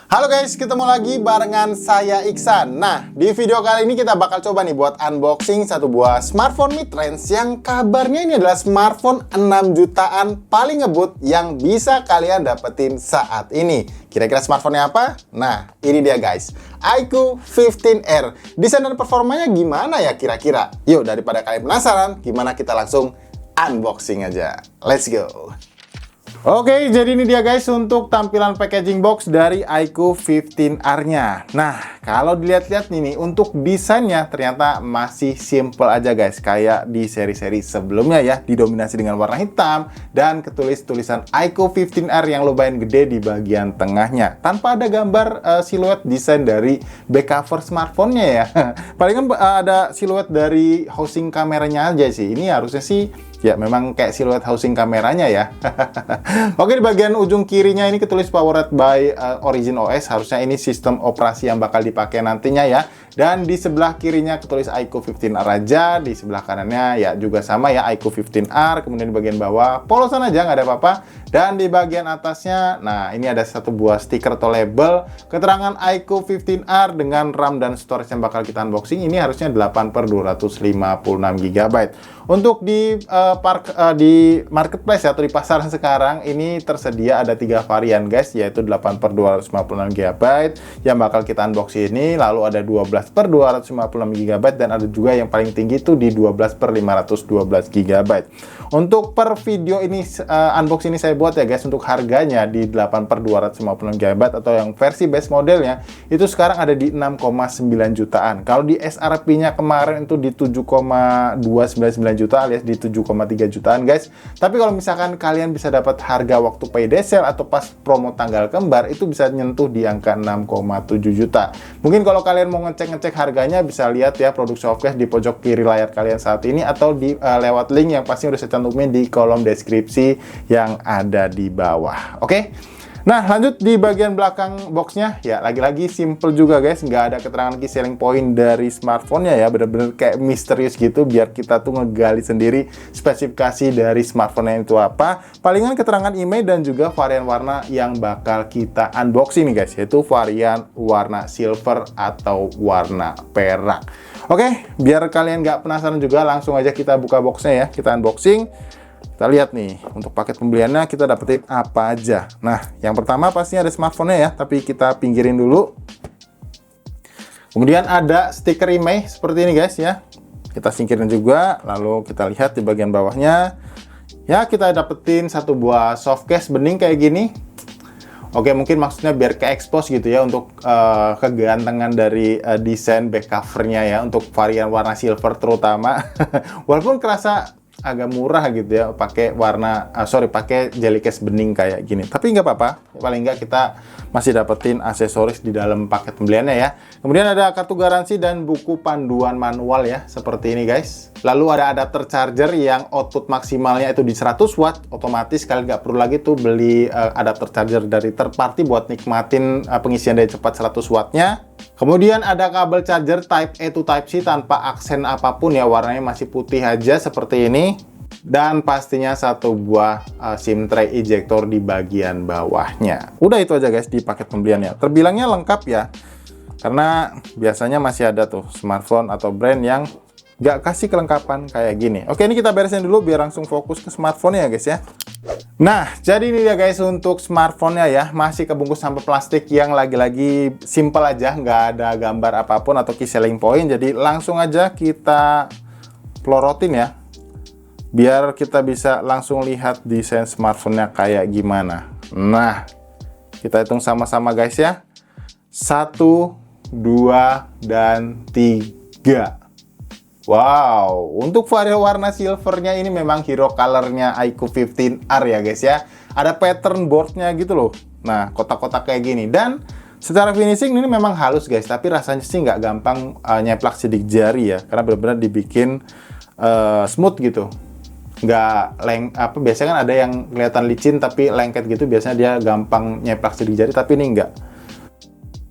Halo guys, ketemu lagi barengan saya Iksan. Nah, di video kali ini kita bakal coba nih buat unboxing satu buah smartphone mid-range yang kabarnya ini adalah smartphone 6 jutaan paling ngebut yang bisa kalian dapetin saat ini. Kira-kira smartphone-nya apa? Nah, ini dia guys, iQOO 15R. Desain dan performanya gimana ya kira-kira? Yuk, daripada kalian penasaran, gimana kita langsung unboxing aja. Let's go! Oke, jadi ini dia guys untuk tampilan packaging box dari iQOO 15R-nya. Nah, kalau dilihat-lihat nih, untuk desainnya ternyata masih simple aja guys. Kayak di seri-seri sebelumnya ya, didominasi dengan warna hitam dan ketulis tulisan iQOO 15R yang lumayan gede di bagian tengahnya. Tanpa ada gambar siluet desain dari back cover smartphone-nya ya. Palingan ada siluet dari housing kameranya aja sih. Ini harusnya sih ya memang kayak siluet housing kameranya ya. Oke, di bagian ujung kirinya ini ketulis powered by Origin OS. Harusnya ini sistem operasi yang bakal dipakai nantinya ya. Dan di sebelah kirinya ketulis iQOO 15R aja. Di sebelah kanannya ya juga sama ya, iQOO 15R. Kemudian di bagian bawah polosan aja, nggak ada apa-apa. Dan di bagian atasnya, nah ini ada satu buah stiker atau label keterangan iQOO 15R dengan RAM dan storage yang bakal kita unboxing. Ini harusnya 8/256 GB. Untuk di di marketplace atau di pasaran sekarang ini tersedia ada 3 varian guys, yaitu 8/256 GB yang bakal kita unboxing ini, lalu ada 12/256 GB dan ada juga yang paling tinggi itu di 12/512 GB. Untuk per video ini unboxing ini saya buat ya guys, untuk harganya di 8/256 GB atau yang versi base modelnya itu sekarang ada di 6,9 jutaan. Kalau di SRP-nya kemarin itu di 7,299 juta alias di 7,3 jutaan guys. Tapi kalau misalkan kalian bisa dapat harga waktu payday sale atau pas promo tanggal kembar, itu bisa nyentuh di angka 6,7 juta. Mungkin kalau kalian mau ngecek-ngecek harganya bisa lihat ya produk Softcash di pojok kiri layar kalian saat ini, atau di lewat link yang pasti udah saya cantumin di kolom deskripsi yang ada di bawah. Oke? Nah, lanjut di bagian belakang boxnya, ya lagi-lagi simple juga guys, nggak ada keterangan key selling point dari smartphone-nya ya, bener-bener kayak misterius gitu, biar kita tuh ngegali sendiri spesifikasi dari smartphone-nya itu apa. Palingan keterangan email dan juga varian warna yang bakal kita unboxing nih guys, yaitu varian warna silver atau warna perak. Oke, biar kalian nggak penasaran juga, langsung aja kita buka boxnya ya, kita unboxing. Kita lihat nih, untuk paket pembeliannya kita dapetin apa aja. Nah, yang pertama pastinya ada smartphone-nya ya, tapi kita pinggirin dulu. Kemudian ada stiker IMEI seperti ini guys ya. Kita singkirin juga, lalu kita lihat di bagian bawahnya. Ya, kita dapetin satu buah softcase bening kayak gini. Oke, mungkin maksudnya biar ke-expose gitu ya, untuk kegantengan dari desain back cover-nya ya, untuk varian warna silver terutama. Walaupun kerasa agak murah gitu ya, pakai warna pakai jelly case bening kayak gini, tapi nggak apa-apa, paling nggak kita masih dapetin aksesoris di dalam paket pembeliannya ya. Kemudian ada kartu garansi dan buku panduan manual ya, seperti ini guys. Lalu ada adapter charger yang output maksimalnya itu di 100 watt, otomatis kalian nggak perlu lagi tuh beli adapter charger dari third party buat nikmatin pengisian daya cepat 100 wattnya. Kemudian ada kabel charger Type A to Type C tanpa aksen apapun ya, warnanya masih putih aja seperti ini. Dan pastinya satu buah SIM tray ejector di bagian bawahnya. Udah itu aja guys di paket pembeliannya. Terbilangnya lengkap ya, karena biasanya masih ada tuh smartphone atau brand yang nggak kasih kelengkapan kayak gini. Oke, ini kita beresin dulu biar langsung fokus ke smartphone ya guys ya. Nah, jadi ini dia guys untuk smartphone-nya ya, masih kebungkus sampah plastik yang lagi-lagi simple aja, nggak ada gambar apapun atau key selling point. Jadi langsung aja kita pelorotin ya, biar kita bisa langsung lihat desain smartphone-nya kayak gimana. Nah, kita hitung sama-sama guys ya. 1, 2, dan 3. Wow, untuk varian warna silvernya ini memang hero colornya iQOO 15R ya guys ya. Ada pattern boardnya gitu loh. Nah, kotak-kotak kayak gini. Dan secara finishing ini memang halus guys, tapi rasanya sih nggak gampang nyeplak sidik jari ya, karena benar-benar dibikin smooth gitu. Nggak biasanya kan ada yang kelihatan licin tapi lengket gitu, biasanya dia gampang nyeplak sidik jari, tapi ini enggak.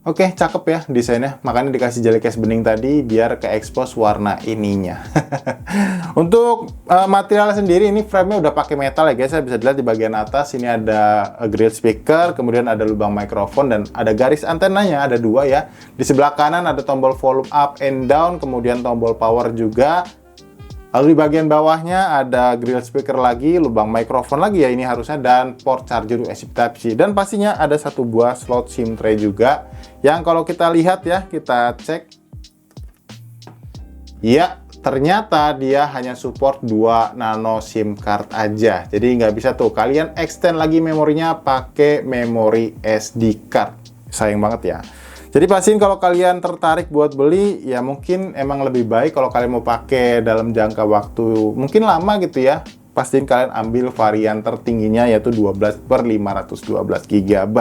Oke, cakep ya desainnya. Makanya dikasih jelly case bening tadi biar ke expose warna ininya. Untuk material sendiri ini frame-nya udah pakai metal ya guys. Saya bisa dilihat di bagian atas ini ada grill speaker, kemudian ada lubang mikrofon dan ada garis antenanya, ada 2 ya. Di sebelah kanan ada tombol volume up and down, kemudian tombol power juga. Lalu di bagian bawahnya ada grill speaker lagi, lubang mikrofon lagi ya ini harusnya, dan port charger USB Type-C. Dan pastinya ada 1 buah slot SIM tray juga, yang kalau kita lihat ya, kita cek. Ya, ternyata dia hanya support 2 nano SIM card aja. Jadi nggak bisa tuh kalian extend lagi memorinya pakai memori SD card. Sayang banget ya. Jadi pastiin kalau kalian tertarik buat beli, ya mungkin emang lebih baik kalau kalian mau pakai dalam jangka waktu mungkin lama gitu ya. Pastiin kalian ambil varian tertingginya yaitu 12/512 GB.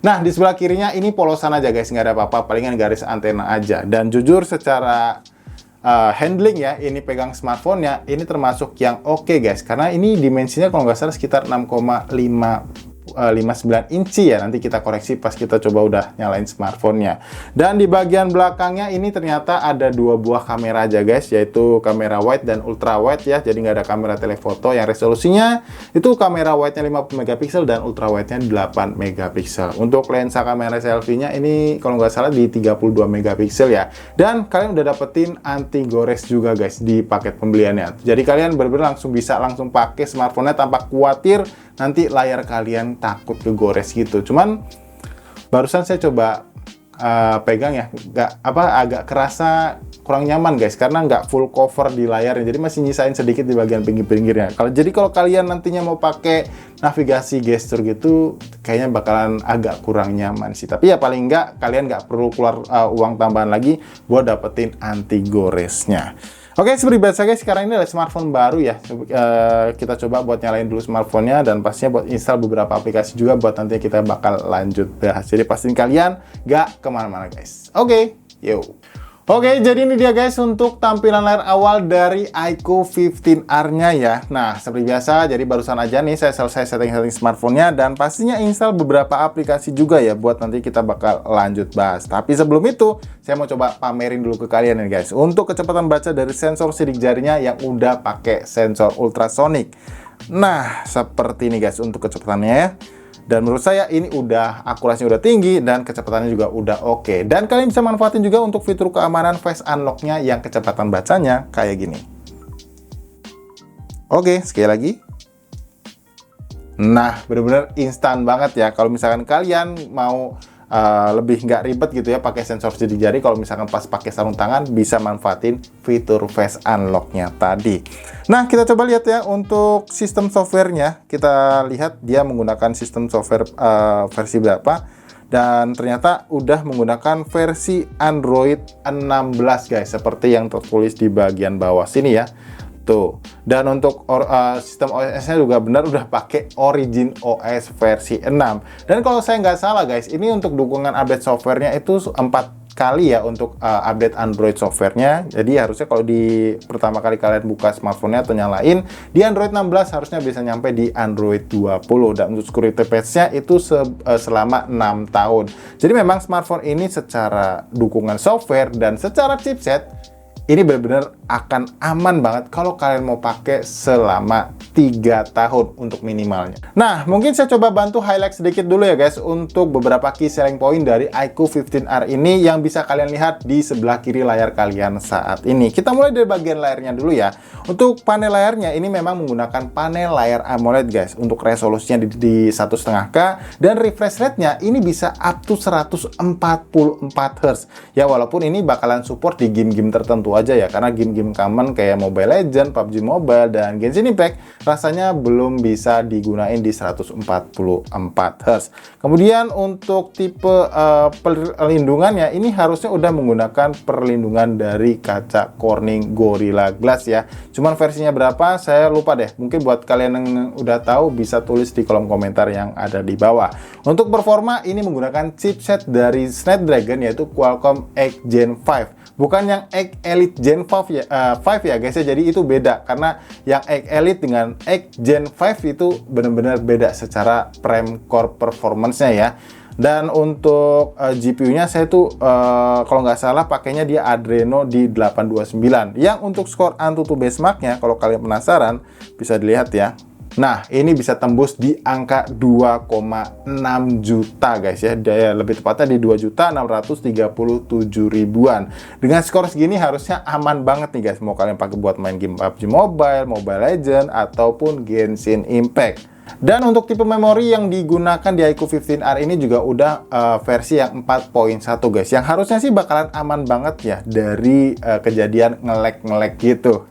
Nah, di sebelah kirinya ini polosan aja guys, nggak ada apa-apa, palingan garis antena aja. Dan jujur secara handling ya, ini pegang smartphone-nya, ini termasuk yang oke guys. Karena ini dimensinya kalau nggak salah sekitar 6,59 inci ya, nanti kita koreksi pas kita coba udah nyalain smartphone-nya. Dan di bagian belakangnya ini ternyata ada 2 buah kamera aja guys, yaitu kamera wide dan ultra wide ya, jadi nggak ada kamera telefoto. Yang resolusinya itu kamera wide-nya 50 megapiksel dan ultra wide-nya 8 megapiksel. Untuk lensa kamera selfie-nya ini kalau nggak salah di 32 megapiksel ya. Dan kalian udah dapetin anti gores juga guys di paket pembeliannya. Jadi kalian bener-bener bisa langsung pakai smartphone-nya tanpa khawatir nanti layar kalian takut kegores gitu. Cuman barusan saya coba pegang ya, agak kerasa kurang nyaman guys, karena nggak full cover di layarnya, jadi masih nyisain sedikit di bagian pinggir-pinggirnya. Kalau kalian nantinya mau pakai navigasi gesture gitu, kayaknya bakalan agak kurang nyaman sih. Tapi ya paling nggak kalian nggak perlu keluar uang tambahan lagi buat dapetin anti goresnya. Oke, seperti biasa guys, sekarang ini ada smartphone baru ya. Kita coba buat nyalain dulu smartphone-nya dan pastinya buat install beberapa aplikasi juga buat nantinya kita bakal lanjut bahas. Jadi pastiin kalian gak kemana-mana guys. Oke, yuk. Oke, jadi ini dia guys untuk tampilan layar awal dari iQOO 15R-nya ya. Nah, seperti biasa, jadi barusan aja nih saya selesai setting-setting smartphone-nya dan pastinya install beberapa aplikasi juga ya buat nanti kita bakal lanjut bahas. Tapi sebelum itu, saya mau coba pamerin dulu ke kalian nih guys. Untuk kecepatan baca dari sensor sidik jarinya yang udah pakai sensor ultrasonic. Nah, seperti ini guys untuk kecepatannya ya. Dan menurut saya ini udah akurasinya udah tinggi dan kecepatannya juga udah oke. Dan kalian bisa manfaatin juga untuk fitur keamanan face unlock-nya yang kecepatan bacanya kayak gini. Oke, sekali lagi. Nah, bener-bener instan banget ya. Kalau misalkan kalian mau lebih nggak ribet gitu ya pakai sensor sidik jari, kalau misalkan pas pakai sarung tangan bisa manfaatin fitur face unlock-nya tadi. Nah, kita coba lihat ya untuk sistem softwarenya. Kita lihat dia menggunakan sistem software versi berapa, dan ternyata udah menggunakan versi Android 16 guys, seperti yang tertulis di bagian bawah sini ya. Tuh. Dan untuk sistem OS-nya juga benar udah pakai Origin OS versi 6. Dan kalau saya nggak salah guys, ini untuk dukungan update softwarenya itu 4 kali ya untuk update Android softwarenya. Jadi harusnya kalau di pertama kali kalian buka smartphone-nya atau nyalain di Android 16 harusnya bisa nyampe di Android 20. Dan untuk security patch-nya itu selama 6 tahun. Jadi memang smartphone ini secara dukungan software dan secara chipset ini benar-benar akan aman banget kalau kalian mau pakai selama 3 tahun untuk minimalnya. Nah, mungkin saya coba bantu highlight sedikit dulu ya guys untuk beberapa key selling point dari iQOO 15R ini yang bisa kalian lihat di sebelah kiri layar kalian saat ini. Kita mulai dari bagian layarnya dulu ya. Untuk panel layarnya ini memang menggunakan panel layar AMOLED guys. Untuk resolusinya di 1,5K dan refresh rate-nya ini bisa up to 144 Hz. Ya walaupun ini bakalan support di game-game tertentu aja ya, karena game-game common kayak Mobile Legends, PUBG Mobile, dan Genshin Impact rasanya belum bisa digunain di 144 Hz. Kemudian untuk tipe perlindungannya ini harusnya udah menggunakan perlindungan dari kaca Corning Gorilla Glass ya. Cuman versinya berapa saya lupa deh. Mungkin buat kalian yang udah tahu bisa tulis di kolom komentar yang ada di bawah. Untuk performa ini menggunakan chipset dari Snapdragon yaitu Qualcomm X Gen 5. Bukan yang X Elite Gen 5 ya guys ya, jadi itu beda karena yang X Elite dengan X Gen 5 itu benar-benar beda secara frame core performance-nya ya. Dan untuk GPU-nya saya tuh kalau nggak salah pakainya dia Adreno di 829. Yang untuk skor AnTuTu benchmark-nya kalau kalian penasaran bisa dilihat ya. Nah, ini bisa tembus di angka 2,6 juta guys ya. Lebih tepatnya di 2.637.000-an. Dengan skor segini harusnya aman banget nih guys. Mau kalian pakai buat main game PUBG Mobile, Mobile Legends, ataupun Genshin Impact. Dan untuk tipe memori yang digunakan di iQOO 15R ini juga udah versi yang 4.1 guys. Yang harusnya sih bakalan aman banget ya dari kejadian nge-lag gitu.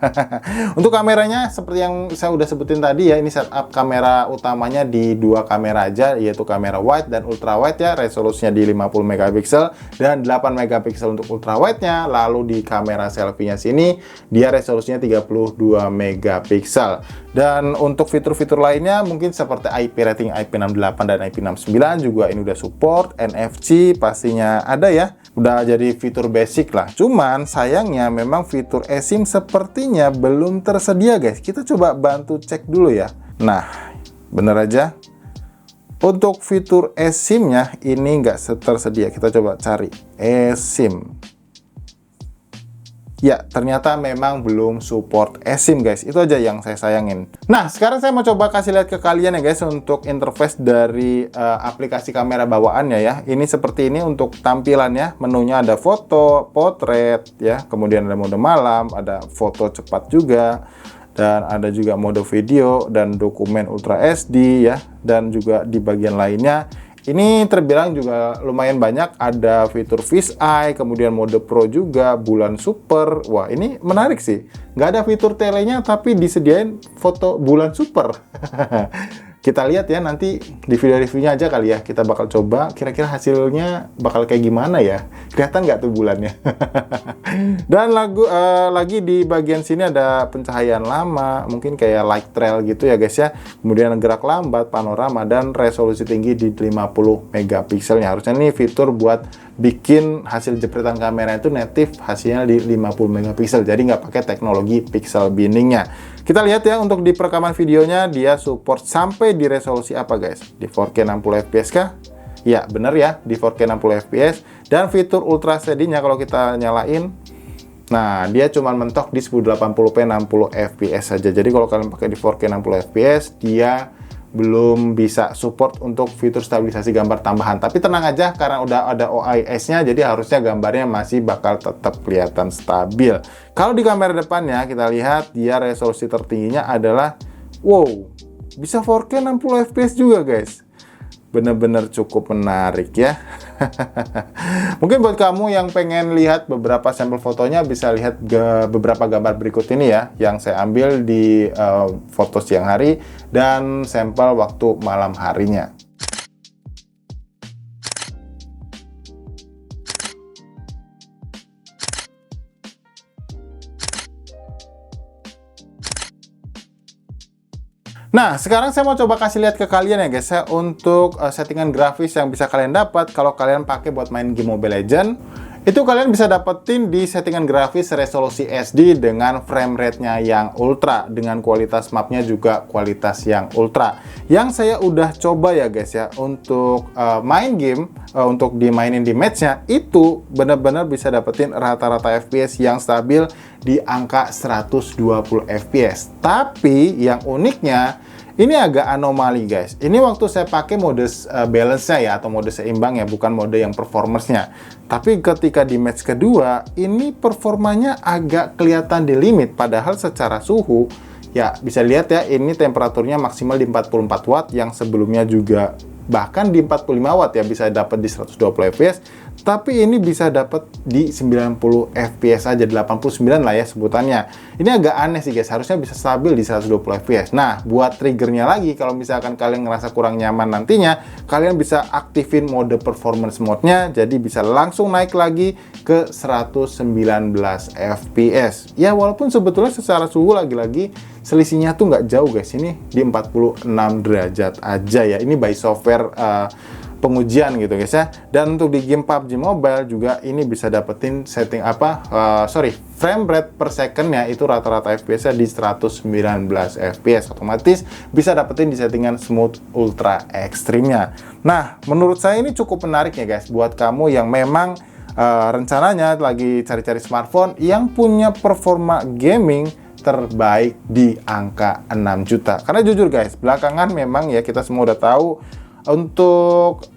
Untuk kameranya seperti yang saya udah sebutin tadi ya, ini setup kamera utamanya di dua kamera aja, yaitu kamera wide dan ultra wide ya. Resolusinya di 50 megapiksel dan 8 megapiksel untuk ultra wide-nya. Lalu di kamera selfie-nya sini dia resolusinya 32 megapiksel. Dan untuk fitur-fitur lainnya mungkin seperti IP rating IP68 dan IP69 juga ini udah support. NFC pastinya ada ya, udah jadi fitur basic lah. Cuman sayangnya memang fitur eSIM sepertinya belum tersedia guys. Kita coba bantu cek dulu ya. Nah, bener aja untuk fitur eSIM-nya ini nggak tersedia. Kita coba cari eSIM. Ya, ternyata memang belum support eSIM guys. Itu aja yang saya sayangin. Nah, sekarang saya mau coba kasih lihat ke kalian ya guys untuk interface dari aplikasi kamera bawaannya ya. Ini seperti ini untuk tampilannya. Menunya ada foto, potret ya. Kemudian ada mode malam, ada foto cepat juga. Dan ada juga mode video dan dokumen Ultra SD ya. Dan juga di bagian lainnya ini terbilang juga lumayan banyak, ada fitur fisheye, kemudian mode pro juga, bulan super. Wah, ini menarik sih. Nggak ada fitur telenya, tapi disediain foto bulan super. Kita lihat ya nanti di video reviewnya aja kali ya. Kita bakal coba kira-kira hasilnya bakal kayak gimana ya. Kelihatan nggak tuh bulannya? Dan lagi di bagian sini ada pencahayaan lama, mungkin kayak light trail gitu ya guys ya. Kemudian gerak lambat, panorama, dan resolusi tinggi di 50 megapikselnya. Harusnya ini fitur buat bikin hasil jepretan kamera itu native hasilnya di 50 megapiksel. Jadi nggak pakai teknologi pixel binningnya. Kita lihat ya untuk di perekaman videonya dia support sampai di resolusi apa guys? Di 4K 60 fps kah? Ya bener ya, di 4K 60 fps. Dan fitur ultra steady-nya kalau kita nyalain, nah dia cuma mentok di 1080p 60 fps saja. Jadi kalau kalian pakai di 4K 60 fps dia belum bisa support untuk fitur stabilisasi gambar tambahan. Tapi tenang aja karena udah ada OIS-nya, jadi harusnya gambarnya masih bakal tetap kelihatan stabil. Kalau di kamera depannya kita lihat dia resolusi tertingginya adalah wow, bisa 4K 60 fps juga guys. Bener-bener cukup menarik ya. Mungkin buat kamu yang pengen lihat beberapa sampel fotonya bisa lihat beberapa gambar berikut ini ya, yang saya ambil di foto siang hari dan sampel waktu malam harinya. Nah, sekarang saya mau coba kasih lihat ke kalian ya guys ya, untuk settingan grafis yang bisa kalian dapat kalau kalian pakai buat main game Mobile Legends. Itu kalian bisa dapetin di settingan grafis resolusi SD dengan frame rate-nya yang ultra, dengan kualitas mapnya juga kualitas yang ultra. Yang saya udah coba ya guys ya, untuk main game, untuk dimainin di match-nya, itu benar-benar bisa dapetin rata-rata FPS yang stabil di angka 120 FPS. Tapi yang uniknya, ini agak anomali guys. Ini waktu saya pakai mode balance-nya ya, atau mode seimbang ya, bukan mode yang performance-nya. Tapi ketika di match kedua, ini performanya agak kelihatan di limit. Padahal secara suhu, ya bisa lihat ya, ini temperaturnya maksimal di 44 watt, yang sebelumnya juga bahkan di 45 watt ya, bisa dapat di 120 fps. Tapi ini bisa dapat di 90 fps aja, 89 lah ya sebutannya. Ini agak aneh sih guys, harusnya bisa stabil di 120 fps. Nah, buat triggernya lagi, kalau misalkan kalian ngerasa kurang nyaman nantinya, kalian bisa aktifin mode performance mode-nya, jadi bisa langsung naik lagi ke 119 fps. Ya, walaupun sebetulnya secara suhu lagi-lagi selisihnya tuh nggak jauh guys, ini di 46 derajat aja ya. Ini by software pengujian gitu guys ya. Dan untuk di game PUBG Mobile juga ini bisa dapetin setting frame rate per secondnya itu rata-rata FPS-nya di 119 FPS, otomatis bisa dapetin di settingan smooth ultra ekstrimnya. Nah, menurut saya ini cukup menarik ya guys buat kamu yang memang rencananya lagi cari-cari smartphone yang punya performa gaming terbaik di angka 6 juta. Karena jujur guys, belakangan memang ya kita semua udah tahu untuk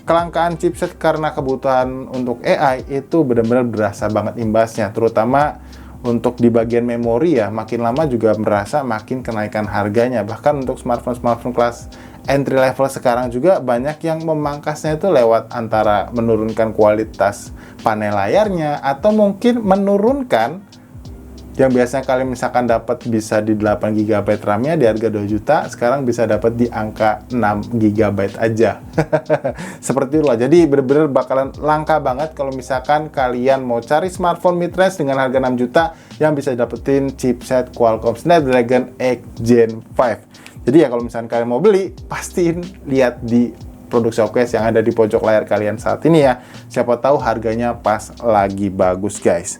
kelangkaan chipset karena kebutuhan untuk AI itu benar-benar berasa banget imbasnya, terutama untuk di bagian memori ya, makin lama juga merasa makin kenaikan harganya. Bahkan untuk smartphone kelas entry level sekarang juga banyak yang memangkasnya itu lewat antara menurunkan kualitas panel layarnya atau mungkin menurunkan yang biasanya kalian misalkan dapat bisa di 8 GB RAM-nya di harga 2 juta, sekarang bisa dapat di angka 6 GB aja. Seperti itulah. Jadi bener-bener bakalan langka banget kalau misalkan kalian mau cari smartphone mid-range dengan harga 6 juta yang bisa dapetin chipset Qualcomm Snapdragon 8 Gen 5. Jadi ya kalau misalkan kalian mau beli, pastiin lihat di produk showcase yang ada di pojok layar kalian saat ini ya. Siapa tahu harganya pas lagi bagus guys.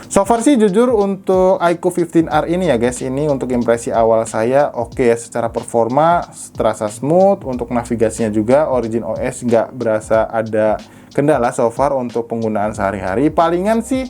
So far sih jujur untuk iQOO 15R ini ya guys, ini untuk impresi awal saya oke ya, secara performa terasa smooth, untuk navigasinya juga Origin OS nggak berasa ada kendala so far untuk penggunaan sehari-hari. Palingan sih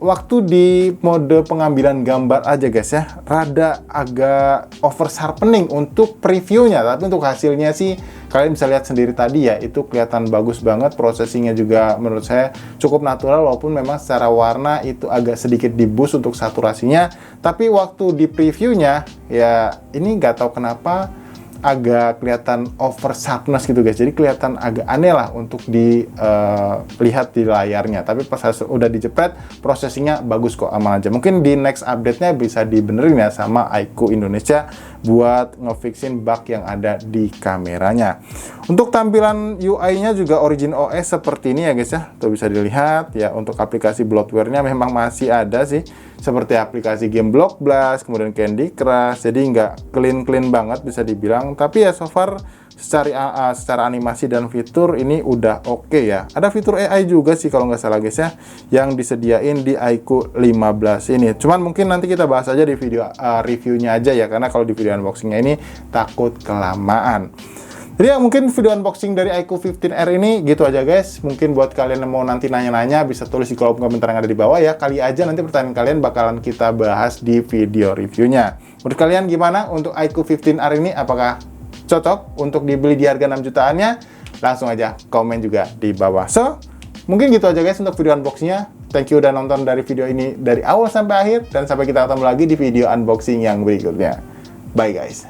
waktu di mode pengambilan gambar aja guys ya, rada agak over sharpening untuk previewnya, tapi untuk hasilnya sih kalian bisa lihat sendiri tadi ya, itu kelihatan bagus banget. Processingnya juga menurut saya cukup natural, walaupun memang secara warna itu agak sedikit di boost untuk saturasinya, tapi waktu di previewnya ya ini nggak tahu kenapa agak kelihatan over sharpness gitu guys, jadi kelihatan agak aneh lah untuk dilihat di layarnya. Tapi pas udah dijepret, prosesinya bagus kok, aman aja. Mungkin di next update-nya bisa dibenerin ya sama iQOO Indonesia buat ngefixin bug yang ada di kameranya. Untuk tampilan UI-nya juga Origin OS seperti ini ya guys ya, tuh bisa dilihat ya. Untuk aplikasi bloatware-nya memang masih ada sih, seperti aplikasi game Block Blast, kemudian Candy Crush, jadi nggak clean banget bisa dibilang. Tapi ya so far secara animasi dan fitur ini udah oke ya. Ada fitur AI juga sih kalau nggak salah guys ya, yang disediain di iQOO 15 ini. Cuman mungkin nanti kita bahas aja di video reviewnya aja ya, karena kalau di video unboxingnya ini takut kelamaan. Jadi ya mungkin video unboxing dari iQOO 15R ini gitu aja guys. Mungkin buat kalian yang mau nanti nanya-nanya bisa tulis di kolom komentar yang ada di bawah ya. Kali aja nanti pertanyaan kalian bakalan kita bahas di video reviewnya. Menurut kalian gimana untuk iQOO 15R ini? Apakah cocok untuk dibeli di harga 6 jutaannya? Langsung aja komen juga di bawah. So, mungkin gitu aja guys untuk video unboxingnya. Thank you udah nonton dari video ini dari awal sampai akhir. Dan sampai kita ketemu lagi di video unboxing yang berikutnya. Bye guys.